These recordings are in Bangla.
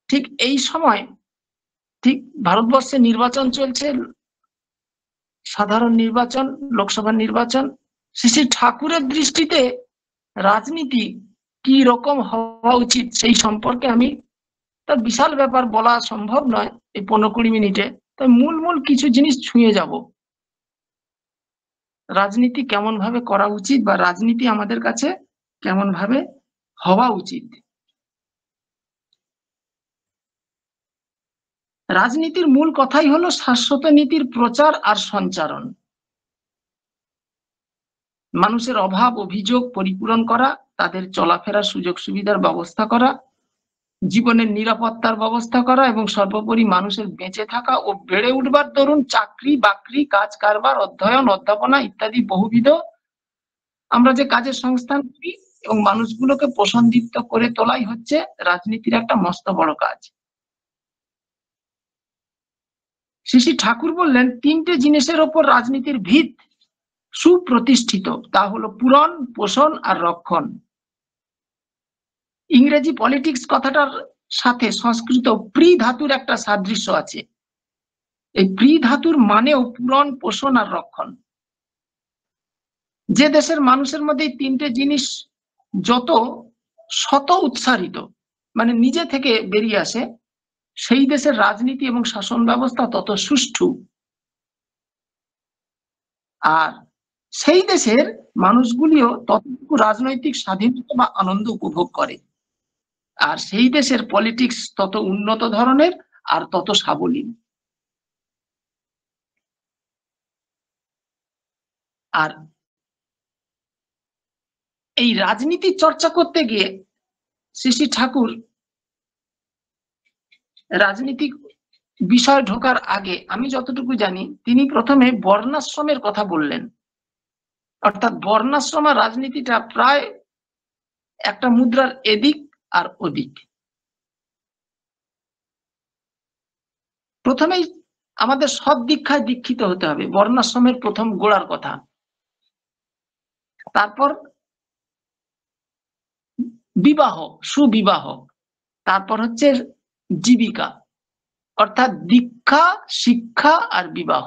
ঠিক এই সময় ঠিক ভারতবর্ষে নির্বাচন চলছে, সাধারণ নির্বাচন, লোকসভা নির্বাচন। শ্রী ঠাকুরের দৃষ্টিতে রাজনীতি কি রকম হওয়া উচিত সেই সম্পর্কে আমি, তার বিশাল ব্যাপার বলা সম্ভব নয় এই 15-20 মিনিটে, তাই মূল মূল কিছু জিনিস ছুঁয়ে যাব। রাজনীতি কেমন ভাবে করা উচিত বা রাজনীতি আমাদের কাছে কেমন ভাবে হওয়া উচিত। রাজনীতির মূল কথাই হলো শাশ্বত নীতির প্রচার আর সঞ্চারণ, মানুষের অভাব অভিযোগ পরিপূরণ করা, তাদের চলাফেরার সুযোগ সুবিধার ব্যবস্থা করা, জীবনের নিরাপত্তার ব্যবস্থা করা এবং সর্বোপরি মানুষের বেঁচে থাকা ও বেড়ে উঠবার দরুন চাকরি বাকরি, কাজ কারবার, অধ্যয়ন অধ্যাপনা ইত্যাদি বহুবিধ আমরা যে কাজের সংস্থান করি এবং মানুষগুলোকে পোষণদীপ্ত করে তোলাই হচ্ছে রাজনীতির একটা মস্ত বড় কাজ। শ্রী ঠাকুর বললেন, তিনটে জিনিসের ওপর রাজনীতির ভিত সুপ্রতিষ্ঠিত, তা হলো পূরণ, পোষণ আর রক্ষণ। ইংরেজি পলিটিক্স কথাটার সাথে সংস্কৃত প্রি ধাতুর একটা সাদৃশ্য আছে। এই প্রি ধাতুর মানেও পূরণ, পোষণ আর রক্ষণ। যে দেশের মানুষের মধ্যে এই তিনটে জিনিস যত শত উৎসারিত, মানে নিজে থেকে বেরিয়ে আসে, সেই দেশের রাজনীতি এবং শাসন ব্যবস্থা তত সুষ্ঠু। আর সেই দেশের মানুষগুলিও ততটুকু রাজনৈতিক স্বাধীনতা বা আনন্দ উপভোগ করে। আর সেই দেশের পলিটিক্স তত উন্নত ধরনের আর তত সাবলীল। আর এই রাজনীতি চর্চা করতে গিয়ে শ্রী ঠাকুর রাজনীতিক বিষয় ঢোকার আগে আমি যতটুকু জানি তিনি প্রথমে বর্ণাশ্রমের কথা বললেন। অর্থাৎ বর্ণাশ্রম আর রাজনীতিটা প্রায় একটা মুদ্রার এদিক আর ওদিক। প্রথমেই আমাদের সৎ দীক্ষায় দীক্ষিত হতে হবে, বর্ণাশ্রমের প্রথম গোড়ার কথা। তারপর বিবাহ, সুবিবাহ, তারপর হচ্ছে জীবিকা, অর্থাৎ দীক্ষা, শিক্ষা আর বিবাহ।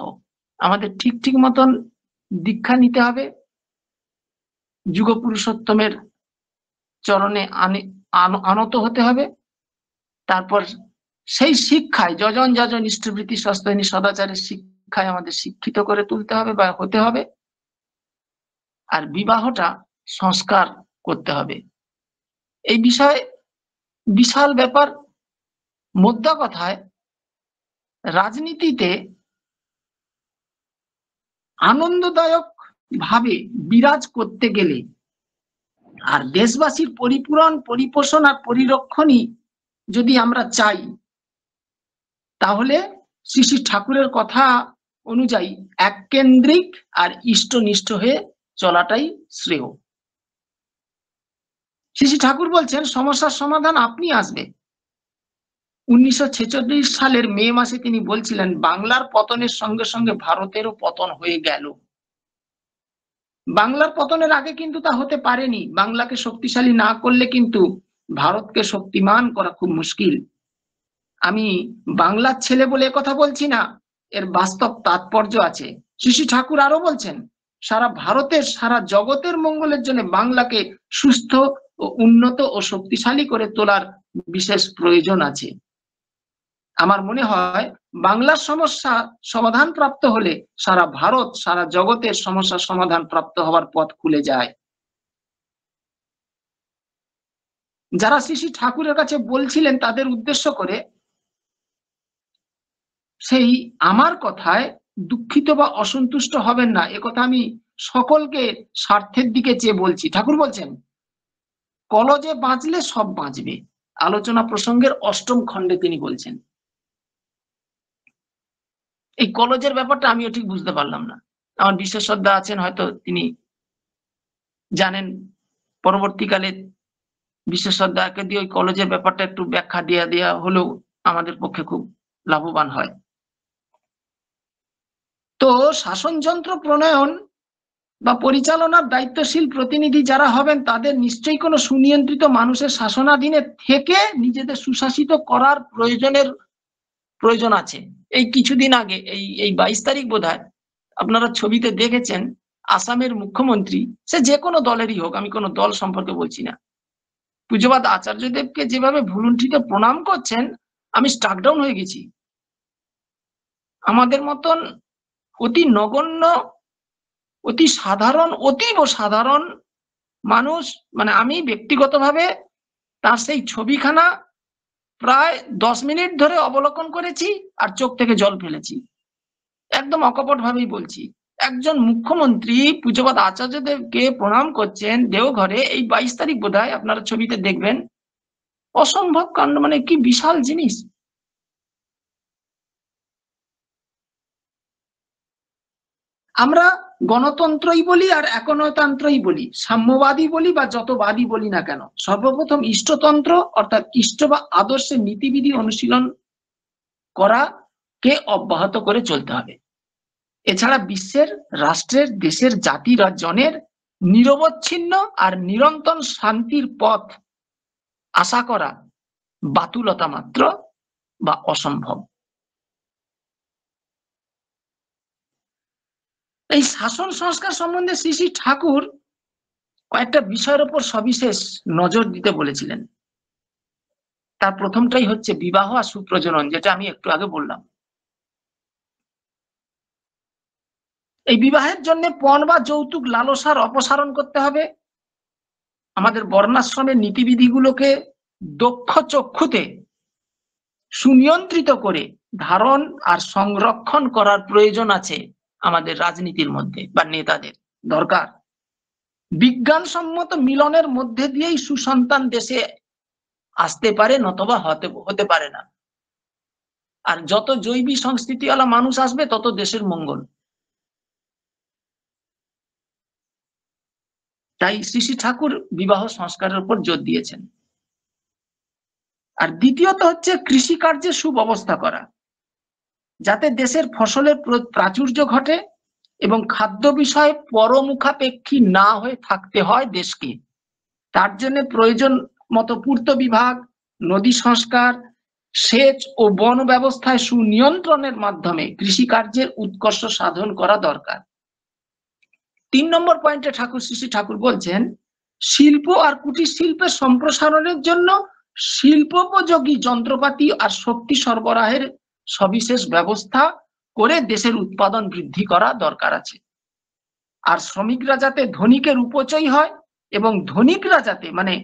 আমাদের ঠিক ঠিক মতন দীক্ষা নিতে হবে, যুগ পুরুষোত্তমের চরণে আনত হতে হবে। তারপর সেই শিক্ষায় যজন যাজন ইষ্টবৃত্তি সস্তৈনী সদাচারের শিক্ষায় আমাদের শিক্ষিত করে তুলতে হবে বা হতে হবে। আর বিবাহটা সংস্কার করতে হবে। এই বিষয়ে বিশাল ব্যাপার। মোদ্দা কথায় রাজনীতিতে আনন্দদায়ক ভাবে বিরাজ করতে গেলে আর দেশবাসীর পরিপূরণ, পরিপোষণ আর পরিরক্ষণই যদি আমরা চাই, তাহলে শ্রী ঠাকুরের কথা অনুযায়ী এককেন্দ্রিক আর ইষ্টনিষ্ঠ হয়ে চলাটাই শ্রেয়। শ্রী ঠাকুর বলছেন, সমস্যার সমাধান আপনি আসবে। 1946 সালের মে মাসে তিনি বলছিলেন, বাংলার পতনের সঙ্গে সঙ্গে ভারতেরও পতন হয়ে গেল। বাংলার পতনের আগে কিন্তু তা হতে পারেনি। বাংলাকে শক্তিশালী না করলে কিন্তু ভারতকে শক্তিমান করা খুব মুশকিল। আমি বাংলার ছেলে বলে কথা বলছি না, এর বাস্তব তাৎপর্য আছে। শ্রী ঠাকুর আরো বলছেন, সারা ভারতের, সারা জগতের মঙ্গলের জন্য বাংলাকে সুস্থ ও উন্নত ও শক্তিশালী করে তোলার বিশেষ প্রয়োজন আছে। আমার মনে হয় বাংলার সমস্যা সমাধান প্রাপ্ত হলে সারা ভারত, সারা জগতের সমস্যা সমাধান প্রাপ্ত হওয়ার পথ খুলে যায়। যারা শ্রী ঠাকুরের কাছে বলছিলেন তাদের উদ্দেশ্য করে সেই আমার কথায় দুঃখিত বা অসন্তুষ্ট হবেন না, একথা আমি সকলকে স্বার্থের দিকে চেয়ে বলছি। ঠাকুর বলছেন, কলজে বাঁচলে সব বাঁচবে। আলোচনা প্রসঙ্গের 8ম খণ্ডে তিনি বলছেন। এই কলজের ব্যাপারটা আমিও ঠিক বুঝতে পারলাম না। আমার বিশেষ শ্রদ্ধা আছেন, হয়তো তিনি জানেন। পরবর্তীকালে বিশেষ শ্রদ্ধাকে দিয়ে ওই কলেজের ব্যাপারটা একটু ব্যাখ্যা দেয়া হলেও আমাদের পক্ষে খুব লাভবান হয়। তো শাসনযন্ত্র প্রণয়ন বা পরিচালনার দায়িত্বশীল প্রতিনিধি যারা হবেন তাদের নিশ্চয়ই কোনো সুনিয়ন্ত্রিত মানুষের শাসনাধীনে থেকে নিজেদের সুশাসিত করার প্রয়োজন আছে। এই কিছুদিন আগে এই 22 তারিখ বোধহয় আপনারা ছবিতে দেখেছেন, আসামের মুখ্যমন্ত্রী, সে যে কোনো দলেরই হোক, আমি কোনো দল সম্পর্কে বলছি না, পূজ্যপাদ আচার্যদেবকে যেভাবে ভুলুণ্ঠিত প্রণাম করছেন, আমি স্ট্রাক ডাউন হয়ে গেছি। আমাদের মতন অতি নগণ্য, অতি সাধারণ, অতীব সাধারণ মানুষ, মানে আমি ব্যক্তিগতভাবে তার সেই ছবিখানা প্রায় 10 মিনিট ধরে অবলোকন করেছি আর চোখ থেকে জল ফেলেছি। একদম অকপট ভাবেই বলছি, একজন মুখ্যমন্ত্রী পূজ্যপাদ আচার্যদেবকে প্রণাম করছেন দেওঘরে, এই 22 তারিখ বোধহয়, আপনারা ছবিতে দেখবেন। অসম্ভব কাণ্ড, মানে কি বিশাল জিনিস। আমরা গণতন্ত্রই বলি আর একনায়তন্ত্রই বলি, সাম্যবাদী বলি বা যতবাদী বলি না কেন, সর্বপ্রথম ইষ্টতন্ত্র অর্থাৎ ইষ্ট বা আদর্শের নীতিবিধি অনুশীলন করাকে অব্যাহত করে চলতে হবে। এছাড়া বিশ্বের, রাষ্ট্রের, দেশের, জাতির আর জনের নিরবচ্ছিন্ন আর নিরন্তর শান্তির পথ আশা করা বাতুলতা মাত্র বা অসম্ভব। এই শাসন সংস্কার সম্বন্ধে শ্রী শ্রী ঠাকুর কয়েকটা বিষয়ের উপর সবিশেষ নজর দিতে বলেছিলেন। তার প্রথমটাই হচ্ছে বিবাহ আর সুপ্রজনন, যেটা আমি একটু আগে বললাম। এই বিবাহের জন্য পণ বা যৌতুক লালসার অপসারণ করতে হবে। আমাদের বর্ণাশ্রমের নীতিবিধিগুলোকে দক্ষ চক্ষুতে সুনিয়ন্ত্রিত করে ধারণ আর সংরক্ষণ করার প্রয়োজন আছে আমাদের রাজনীতির মধ্যে বা নেতাদের দরকার। বিজ্ঞানসম্মত মিলনের মধ্যে দিয়েই সুসন্তান দেশে আসতে পারে, নতবা হতে পারে না। আর যত জৈবী সংস্কৃতিওয়ালা মানুষ আসবে তত দেশের মঙ্গল। তাই শ্রী শ্রী ঠাকুর বিবাহ সংস্কারের উপর জোর দিয়েছেন। আর দ্বিতীয়ত হচ্ছে কৃষিকার্যের সুব্যবস্থা করা, যাতে দেশের ফসলের প্রাচুর্য ঘটে এবং খাদ্য বিষয়ে পরমুখাপেক্ষী না হয়ে থাকতে হয় দেশকে। তার জন্য প্রয়োজন মতো পূর্ত বিভাগ, নদী সংস্কার, সেচ ও বন ব্যবস্থায় সুনিয়ন্ত্রণের মাধ্যমে কৃষিকার্যের উৎকর্ষ সাধন করা দরকার। 3 নম্বর পয়েন্টে শ্রী শ্রী ঠাকুর বলছেন, শিল্প আর কুটির শিল্পের সম্প্রসারণের জন্য শিল্পোপযোগী যন্ত্রপাতি আর শক্তি সরবরাহের সবিশেষ ব্যবস্থা করে দেশের উৎপাদন বৃদ্ধি করা দরকার আছে। আর শ্রমিকরা যাতে ধনিকের উপচয় হয় এবং ধনিকরা যাতে, মানে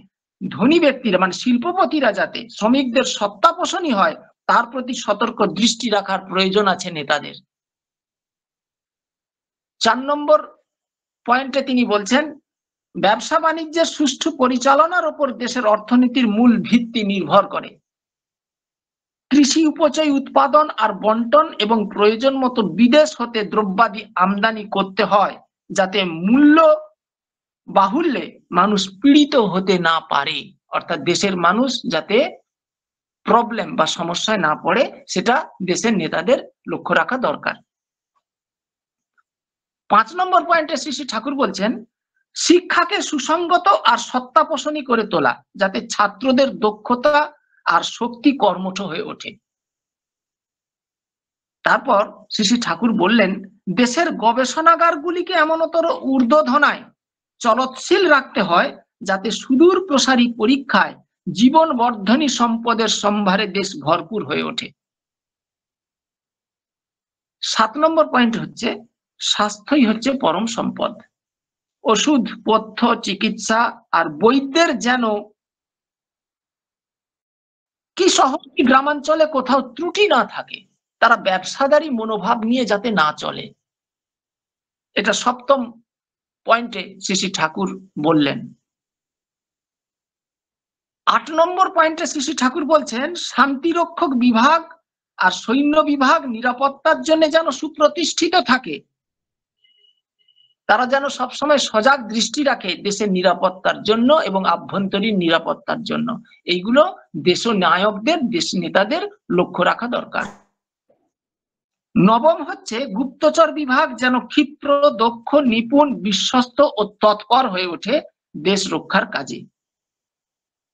ধনী ব্যক্তিরা, মানে শিল্পপতিরা যাতে শ্রমিকদের সত্তা পোষণই হয়, তার প্রতি সতর্ক দৃষ্টি রাখার প্রয়োজন আছে নেতাদের। 4 নম্বর পয়েন্টে তিনি বলছেন, ব্যবসা বাণিজ্যের সুষ্ঠু পরিচালনার উপর দেশের অর্থনীতির মূল ভিত্তি নির্ভর করে। কৃষি উপচয় উৎপাদন আর বন্টন এবং প্রয়োজন মতো বিদেশ হতে দ্রব্যাদি আমদানি করতে হয়, যাতে মূল্য বাহুল্যে মানুষ পীড়িত হতে না পারে, অর্থাৎ দেশের মানুষ যাতে প্রবলেম বা সমস্যায় না পড়ে, সেটা দেশের নেতাদের লক্ষ্য রাখা দরকার। 5 নম্বর পয়েন্টে শ্রী শ্রী ঠাকুর বলছেন, শিক্ষাকে সুসংগত আর সত্তা পোষণী করে তোলা, যাতে ছাত্রদের দক্ষতা আর শক্তি কর্মঠ হয়ে ওঠে। তারপর শ্রী শ্রী ঠাকুর বললেন, দেশের গবেষণাগারগুলিকে এমনতর ঊর্ধ্বধনায় চলৎশীল রাখতে হয়, যাতে সুদূর প্রসারী পরীক্ষায় জীবন বর্ধনী সম্পদের সম্ভারে দেশ ভরপুর হয়ে ওঠে। 7 নম্বর পয়েন্ট হচ্ছে, স্বাস্থ্যই হচ্ছে পরম সম্পদ। ওষুধ, পথ্য, চিকিৎসা আর বৈদ্যের যেন কি শহর কি গ্রামাঞ্চলে কোথাও ত্রুটি না থাকে, তারা ব্যবসাদারি মনোভাব নিয়ে যাতে না চলে। এটা 7ম পয়েন্টে শ্রী শ্রী ঠাকুর বললেন। 8 নম্বর পয়েন্টে শ্রী শ্রী ঠাকুর বলছেন, শান্তিরক্ষক বিভাগ আর সৈন্য বিভাগ নিরাপত্তার জন্য যেন সুপ্রতিষ্ঠিত থাকে, তারা যেন সবসময় সজাগ দৃষ্টি রাখে দেশের নিরাপত্তার জন্য এবং আভ্যন্তরীণ নিরাপত্তার জন্য। এইগুলো দেশ নায়কদের, দেশ নেতাদের লক্ষ্য রাখা দরকার। নবম হচ্ছে গুপ্তচর বিভাগ যেন ক্ষিপ্র, দক্ষ, নিপুণ, বিশ্বস্ত ও তৎপর হয়ে ওঠে দেশ রক্ষার কাজে।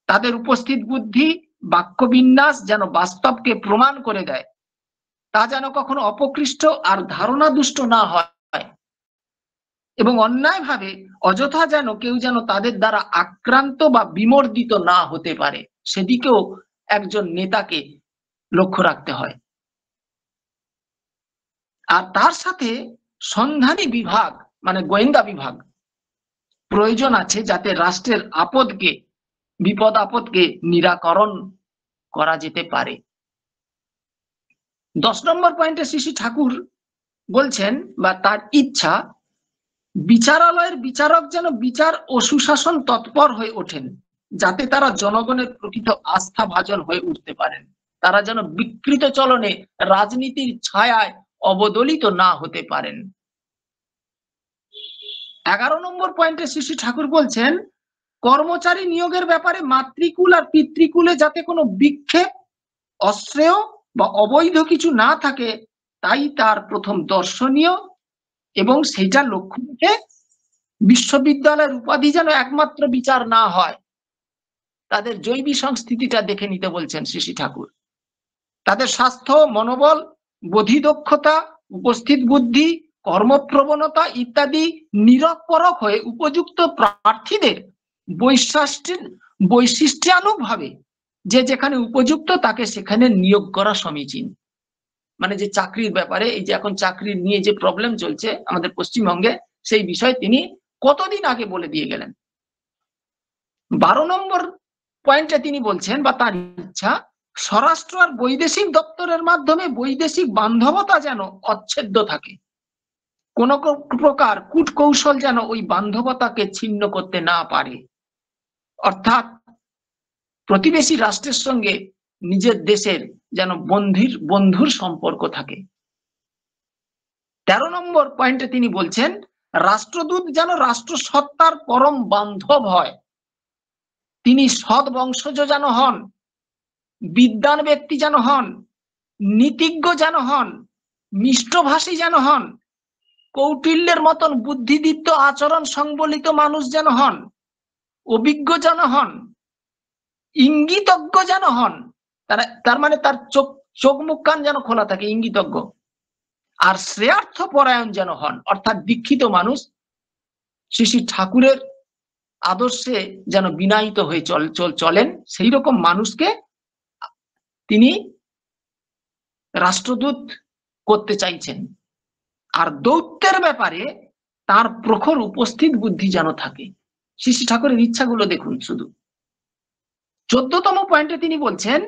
তাদের উপস্থিত বুদ্ধি, বাক্যবিন্যাস যেন বাস্তবকে প্রমাণ করে দেয়, তা যেন কখনো অপকৃষ্ট আর ধারণা দুষ্ট না হয়, এবং অন্যায়ভাবে অযথা যেন কেউ যেন তাদের দ্বারা আক্রান্ত বা বিমর্দিত না হতে পারে, সেদিকেও একজন নেতাকে লক্ষ্য রাখতে হয়। আর তার সাথে সন্ধানী বিভাগ মানে গোয়েন্দা বিভাগ প্রয়োজন আছে, যাতে রাষ্ট্রের বিপদ আপদকে নিরাকরণ করা যেতে পারে। 10 নম্বর পয়েন্টে শ্রী ঠাকুর বলছেন বা তার ইচ্ছা, বিচারালয়ের বিচারক যেন বিচার ও সুশাসন তৎপর হয়ে ওঠেন, যাতে তারা জনগণের প্রকৃত আস্থা ভাজন হয়ে উঠতে পারেন। তারা যেন বিকৃত চলনে রাজনীতির ছায়ায় অবদলিত না হতে পারেন। 11 নম্বর পয়েন্টে শ্রী ঠাকুর বলছেন, কর্মচারী নিয়োগের ব্যাপারে মাতৃকুল আর পিতৃকুলে যাতে কোনো বিক্ষেপ, অশ্রেয় বা অবৈধ কিছু না থাকে, তাই তার প্রথম দর্শনীয়, এবং সেটা লক্ষ্য রেখে বিশ্ববিদ্যালয়ের উপাধি যেন একমাত্র বিচার না হয়, তাদের জৈবিক সংস্কৃতিটা দেখে নিতে বলছেন শ্রী ঠাকুর। তাদের স্বাস্থ্য, মনোবল, বোধিদক্ষতা, উপস্থিত বুদ্ধি, কর্মপ্রবণতা ইত্যাদি নিরপরক হয়ে উপযুক্ত প্রার্থীদের বৈশিষ্ট্যানুগভাবে যে যেখানে উপযুক্ত তাকে সেখানে নিয়োগ করা সমীচীন। মানে যে চাকরির ব্যাপারে, এই যে এখন চাকরি নিয়ে যে প্রবলেম চলছে আমাদের পশ্চিমবঙ্গে, সেই বিষয়ে তিনি কতদিন আগে বলে দিয়ে গেলেন। 12 নম্বর পয়েন্টে তিনি বলছেন বা তার ইচ্ছা, স্বরাষ্ট্র আর বৈদেশিক দপ্তরের মাধ্যমে বৈদেশিক বান্ধবতা যেন অচ্ছেদ্য থাকে, কোন প্রকার কূটকৌশল যেন ওই বান্ধবতাকে ছিন্ন করতে না পারে। অর্থাৎ প্রতিবেশী রাষ্ট্রের সঙ্গে নিজের দেশের যেন বন্ধুর সম্পর্ক থাকে। 13 নম্বর পয়েন্টে তিনি বলছেন, রাষ্ট্রদূত যেন রাষ্ট্র সত্তার পরম বান্ধব হয়, তিনি সৎ বংশজ যেন হন, বিদ্বান ব্যক্তি যেন হন, নীতিজ্ঞ যেন হন, মিষ্টভাষী যেন হন, কৌটিল্যের মতন বুদ্ধিদীপ্ত আচরণ সংবলিত মানুষ যেন হন, অভিজ্ঞ যেন হন, ইঙ্গিতজ্ঞ যেন হন, তার মানে তার চোখ মুখ কান যেন খোলা থাকে, ইঙ্গিতজ্ঞ, আর শ্রেয়ার্থ পরায়ণ যেন হন, অর্থাৎ দীক্ষিত মানুষ শ্রী ঠাকুরের আদর্শে যেন বিনায়িত হয়ে চলেন, সেই রকম মানুষকে তিনি রাষ্ট্রদূত করতে চাইছেন। আর দৌত্যের ব্যাপারে তার প্রখর উপস্থিত বুদ্ধি যেন থাকে। শ্রী ঠাকুরের ইচ্ছাগুলো দেখুন শুধু। 14তম পয়েন্টে তিনি বলছেন,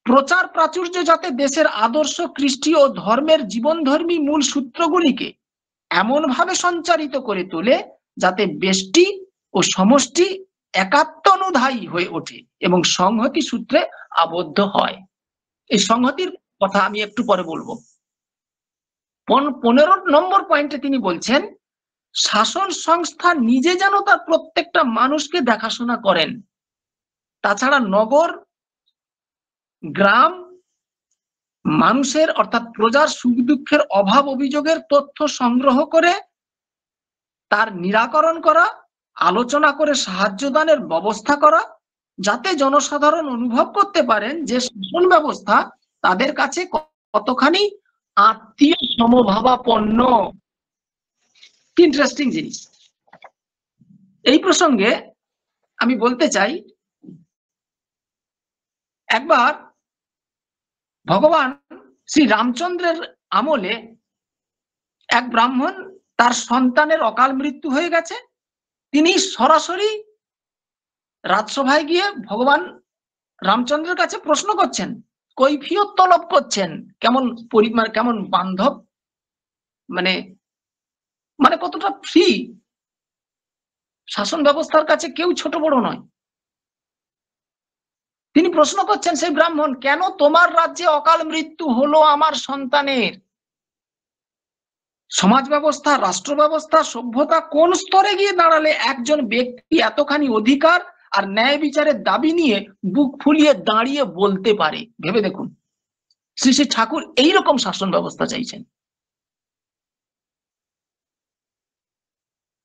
প্রচার প্রাচুর্য যাতে দেশের আদর্শ, কৃষ্টি ও ধর্মের জীবনধর্মী মূল সূত্রগুলিকে এমন ভাবে সঞ্চারিত করে তোলে যাতে ব্যষ্টি ও সমষ্টি একাত্মানুধায়ী হয়ে ওঠে এবং সংহতি সূত্রে আবদ্ধ হয়। এই সংহতির কথা আমি একটু পরে বলবো। 15 নম্বর পয়েন্টে তিনি বলছেন, শাসন সংস্থা নিজে যেন তার প্রত্যেকটা মানুষকে দেখাশোনা করেন। তাছাড়া নগর, গ্রাম, মানুষের অর্থাৎ প্রজার সুখ দুঃখের অভাব অভিযোগের তথ্য সংগ্রহ করে তার নিরাকরণ করা, আলোচনা করে সাহায্য দানের ব্যবস্থা করা, যাতে জনসাধারণ অনুভব করতে পারেন যে শাসন ব্যবস্থা তাদের কাছে কতখানি আত্মীয় সমভাবাপন্ন। ইন্টারেস্টিং জিনিস। এই প্রসঙ্গে আমি বলতে চাই, একবার ভগবান শ্রী রামচন্দ্রের আমলে এক ব্রাহ্মণ, তার সন্তানের অকাল মৃত্যু হয়ে গেছে। তিনি সরাসরি রাজসভায় গিয়ে ভগবান রামচন্দ্রের কাছে প্রশ্ন করছেন, কৈফিয়ত তলব করছেন, কেমন বান্ধব, মানে কতটা ফ্রি। শাসন ব্যবস্থার কাছে কেউ ছোট বড় নয়। তিনি প্রশ্ন করছেন সেই ব্রাহ্মণ, কেন তোমার রাজ্যে অকাল মৃত্যু হলো আমার সন্তানের? সমাজ ব্যবস্থা, রাষ্ট্র ব্যবস্থা, সভ্যতা কোন স্তরে গিয়ে দাঁড়ালে একজন ব্যক্তি এতখানি অধিকার আর ন্যায় বিচারের দাবি নিয়ে বুক ফুলিয়ে দাঁড়িয়ে বলতে পারে? ভেবে দেখুন। শ্রী শ্রী ঠাকুর এইরকম শাসন ব্যবস্থা চাইছেন।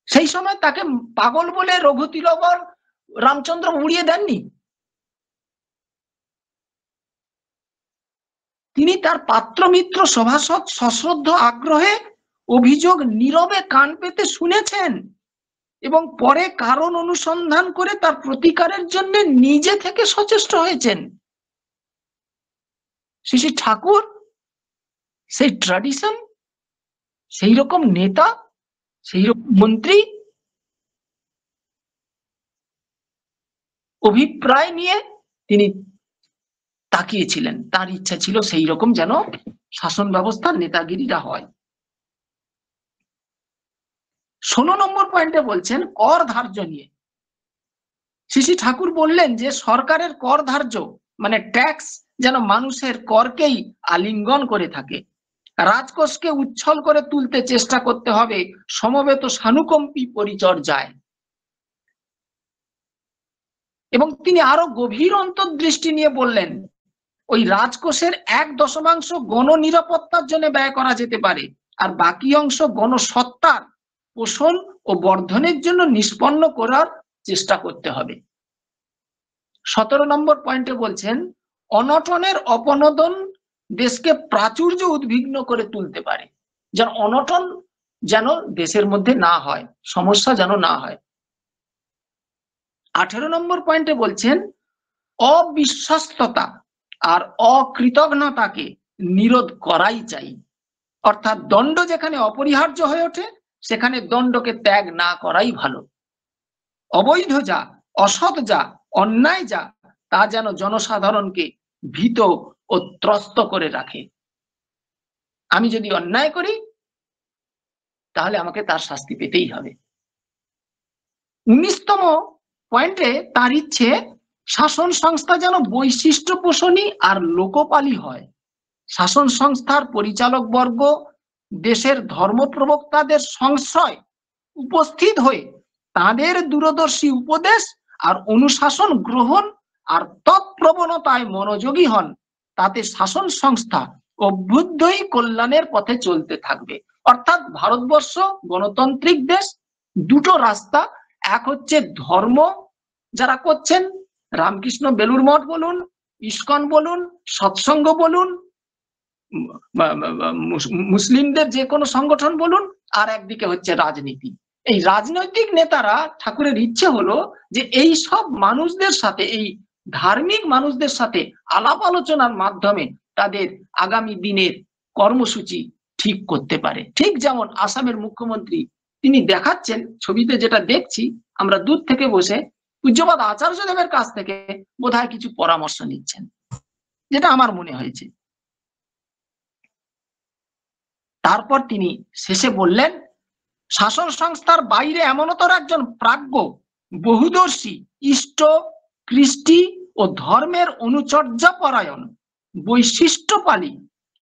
সেই সময় তাকে পাগল বলে রঘুতিলকর রামচন্দ্র উড়িয়ে দেননি। তিনি তার পাত্র মিত্র সভাসদ সশ্রদ্ধ আগ্রহে অভিযোগ নীরবে কান পেতে শুনেছেন এবং পরে কারণ অনুসন্ধান করে তার প্রতিকারের জন্য নিজে থেকে সচেষ্ট হয়েছেন। শ্রী শ্রী ঠাকুর সেই ট্র্যাডিশন, সেই রকম নেতা, সেই রকম মন্ত্রী, অভিপ্রায় নিয়ে তিনি তাকিয়েছিলেন। তার ইচ্ছা ছিল সেই রকম যেন শাসন ব্যবস্থার নেতাগিরিরা হয়। 16 নম্বর পয়েন্টে বলছেন কর ধার্য নিয়ে। শ্রী শ্রী ঠাকুর বললেন যে সরকারের কর ধার্য মানে ট্যাক্স যেন মানুষের করকেই আলিঙ্গন করে থাকে। রাজকোষকে উচ্ছল করে তুলতে চেষ্টা করতে হবে সমবেত সানুকম্পী পরিচর্যায়। এবং তিনি আরো গভীর অন্তর্দৃষ্টি নিয়ে বললেন ওই রাজকোষের 1/10 গণনিরাপত্তার জন্য ব্যয় করা যেতে পারে, আর বাকি অংশ গণসত্তার পোষণ ও বর্ধনের জন্য নিষ্পন্ন করার চেষ্টা করতে হবে। 17 নম্বর পয়েন্টে বলছেন অনটনের অপনোদন দেশকে প্রাচুর্য উদ্বিগ্ন করে তুলতে পারে, যেন অনটন যেন দেশের মধ্যে না হয়, সমস্যা যেন না হয়। 18 নম্বর পয়েন্টে বলছেন অবিশ্বস্ততা আর অকৃতজ্ঞতাকে নিরোধ করাই চাই। অর্থাৎ দণ্ড যেখানে অপরিহার্য হয়ে ওঠে সেখানে দণ্ডকে ত্যাগ না করাই ভালো। অবৈধ যা, অসৎ যা, অন্যায় যা, তা যেন জনসাধারণকে ভীত ও ত্রস্ত করে রাখে। আমি যদি অন্যায় করি তাহলে আমাকে তার শাস্তি পেতেই হবে। 19তম পয়েন্টে তার ইচ্ছে শাসন সংস্থা যেন বৈশিষ্ট্য পোষণী আর লোকপালী হয়। শাসন সংস্থার পরিচালক বর্গ দেশের ধর্মপ্রবক্তাদের সংশয় উপস্থিত হয়ে তাদের দূরদর্শী উপদেশ আর অনুশাসন গ্রহণ আর তৎপ্রবণতায় মনোযোগী হন, তাতে শাসন সংস্থা অভ্যুদয়ী কল্যাণের পথে চলতে থাকবে। অর্থাৎ ভারতবর্ষ গণতান্ত্রিক দেশ, দুটো রাস্তা, এক হচ্ছে ধর্ম যারা করছেন, রামকৃষ্ণ বেলুড় মঠ বলুন, ইস্কন বলুন, সৎসঙ্গ বলুন, মুসলিমদের যে কোনো সংগঠন বলুন, আর একদিকে হচ্ছে রাজনীতি। এই রাজনৈতিক নেতারা ঠাকুরের ইচ্ছে হলো যে এই সব মানুষদের সাথে, এই ধার্মিক মানুষদের সাথে আলাপ আলোচনার মাধ্যমে তাদের আগামী দিনের কর্মসূচি ঠিক করতে পারে। ঠিক যেমন আসামের মুখ্যমন্ত্রী তিনি দেখাচ্ছেন, ছবিতে যেটা দেখছি আমরা দূর থেকে বসে, পূজ্যপাদ আচার্যদেবের কাছ থেকে বোধহয় কিছু পরামর্শ নিচ্ছেন, যেটা আমার মনে হয়েছে। তারপর তিনি শেষে বললেন শাসন সংস্থার বাইরে এমনতর একজন প্রাজ্ঞ, বহুদর্শী, ইষ্ট, কৃষ্টি ও ধর্মের অনুচর্যা পরায়ণ, বৈশিষ্ট্যপালী,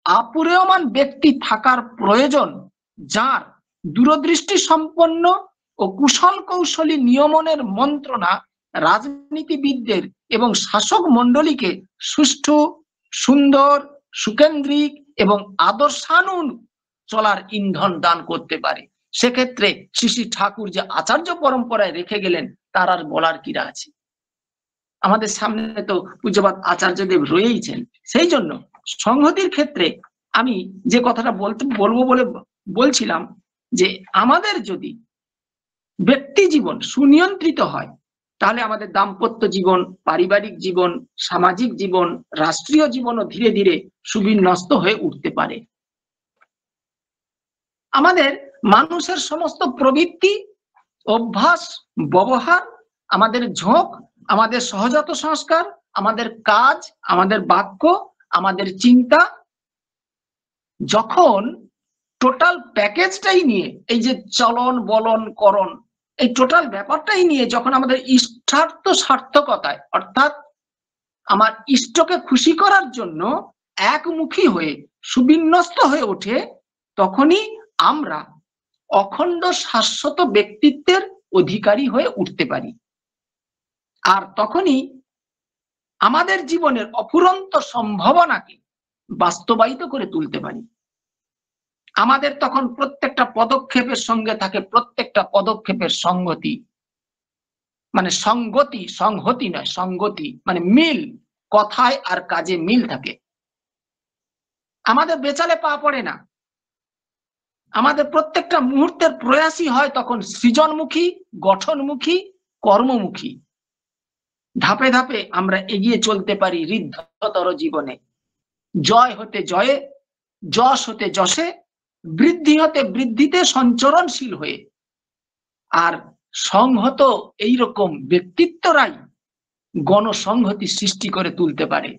আপুরেয়মান ব্যক্তি থাকার প্রয়োজন, যার দূরদৃষ্টি সম্পন্ন ও কুশল কৌশলী নিয়মনের মন্ত্রণা রাজনীতিবিদদের এবং শাসক মণ্ডলীকে সুষ্ঠু, সুন্দর, সুকেন্দ্রিক এবং আদর্শানুগ চলার ইন্ধন দান করতে পারে। সেক্ষেত্রে শ্রী শ্রী ঠাকুর যে আচার্য পরম্পরায় রেখে গেলেন তার আর বলার কিরা আছে। আমাদের সামনে তো পূজ্যপাদ আচার্যদেব রয়েইছেন। সেই জন্য সংহতির ক্ষেত্রে আমি যে কথাটা বলবো বলে বলছিলাম যে আমাদের যদি ব্যক্তি জীবন সুনিয়ন্ত্রিত হয় তাহলে আমাদের দাম্পত্য জীবন, পারিবারিক জীবন, সামাজিক জীবন, রাষ্ট্রীয় জীবনও ধীরে ধীরে সুবিন্যস্ত হয়ে উঠতে পারে। আমাদের মানুষের সমস্ত প্রবৃত্তি, অভ্যাস, ব্যবহার, আমাদের ঝোঁক, আমাদের সহজাত সংস্কার, আমাদের কাজ, আমাদের বাক্য, আমাদের চিন্তা, যখন টোটাল প্যাকেজটাই নিয়ে এই যে চলন বলন করণ, এই টোটাল ব্যাপারটাই নিয়ে যখন আমাদের ইষ্টার্থ সার্থকতায়, অর্থাৎ আমার ইষ্টকে খুশি করার জন্য একমুখী হয়ে সুবিন্যস্ত হয়ে ওঠে, তখনই আমরা অখণ্ড শাশ্বত ব্যক্তিত্বের অধিকারী হয়ে উঠতে পারি। আর তখনই আমাদের জীবনের অফুরন্ত সম্ভাবনাকে বাস্তবায়িত করে তুলতে পারি। আমাদের তখন প্রত্যেকটা পদক্ষেপের সঙ্গে থাকে প্রত্যেকটা পদক্ষেপের সংগতি, মানে সংহতি নয়, সংগতি মানে মিল, কথায় আর কাজে মিল থাকে। আমাদের বেচালে পা পড়ে না। আমাদের প্রত্যেকটা মুহূর্তের প্রয়াসই হয় তখন সৃজনমুখী, গঠনমুখী, কর্মমুখী। ধাপে ধাপে আমরা এগিয়ে চলতে পারি ঋদ্ধতর জীবনে। জয় হতে জয়ে, যশ হতে যশে, বৃদ্ধি হতে বৃদ্ধিতে সঞ্চরণশীল হয়ে। আর সংহত এইরকম ব্যক্তিত্বরাই গণসংহতি সৃষ্টি করে তুলতে পারে।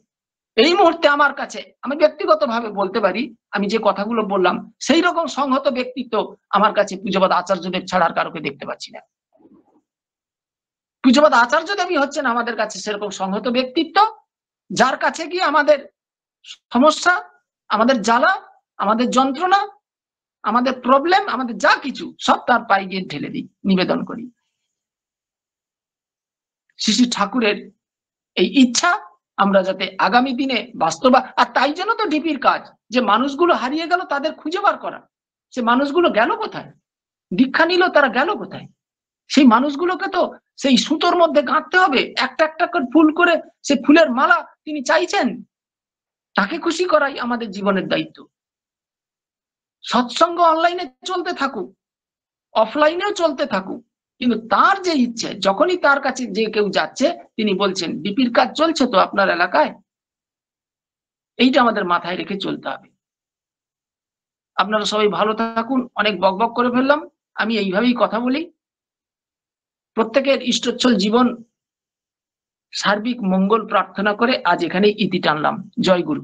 এই মুহূর্তে আমার কাছে, আমি ব্যক্তিগতভাবে বলতে পারি, আমি যে কথাগুলো বললাম সেই রকম সংহত ব্যক্তিত্ব আমার কাছে পূজ্যপাদ আচার্যদেব ছাড়া আর কারোকে দেখতে পাচ্ছি না। পূজ্যপাদ আচার্যদেবই হচ্ছেন আমাদের কাছে সেরকম সংহত ব্যক্তিত্ব, যার কাছে গিয়ে আমাদের সমস্যা, আমাদের জ্বালা, আমাদের যন্ত্রণা, আমাদের প্রবলেম, আমাদের যা কিছু সব তার পায়ে গিয়ে ঢেলে দিই, নিবেদন করি। শ্রী শ্রী ঠাকুরের এই ইচ্ছা আমরা যাতে আগামী দিনে বাস্তবা, আর তাই জন্য তো ডিপির কাজ, যে মানুষগুলো হারিয়ে গেল তাদের খুঁজে বার করা। সে মানুষগুলো গেল কোথায়? দীক্ষা নিল, তারা গেল কোথায়? সেই মানুষগুলোকে তো সেই সুতোর মধ্যে গাঁথতে হবে, একটা একটা করে ফুল করে, সে ফুলের মালা তিনি চাইছেন। তাকে খুশি করাই আমাদের জীবনের দায়িত্ব। সৎসঙ্গ অনলাইনে চলতে থাকুক, অফলাইনেও চলতে থাকুক, কিন্তু তার যে ইচ্ছে, যখনই তার কাছে যে কেউ যাচ্ছে তিনি বলছেন ডিপির কাজ চলছে তো আপনার এলাকায়, এইটা আমাদের মাথায় রেখে চলতে হবে। আপনারা সবাই ভালো থাকুন। অনেক বকবক করে ফেললাম, আমি এইভাবেই কথা বলি। প্রত্যেকের ইষ্টোচ্ছল জীবন সার্বিক মঙ্গল প্রার্থনা করে আজ এখানেই ইতি টানলাম। জয় গুরু।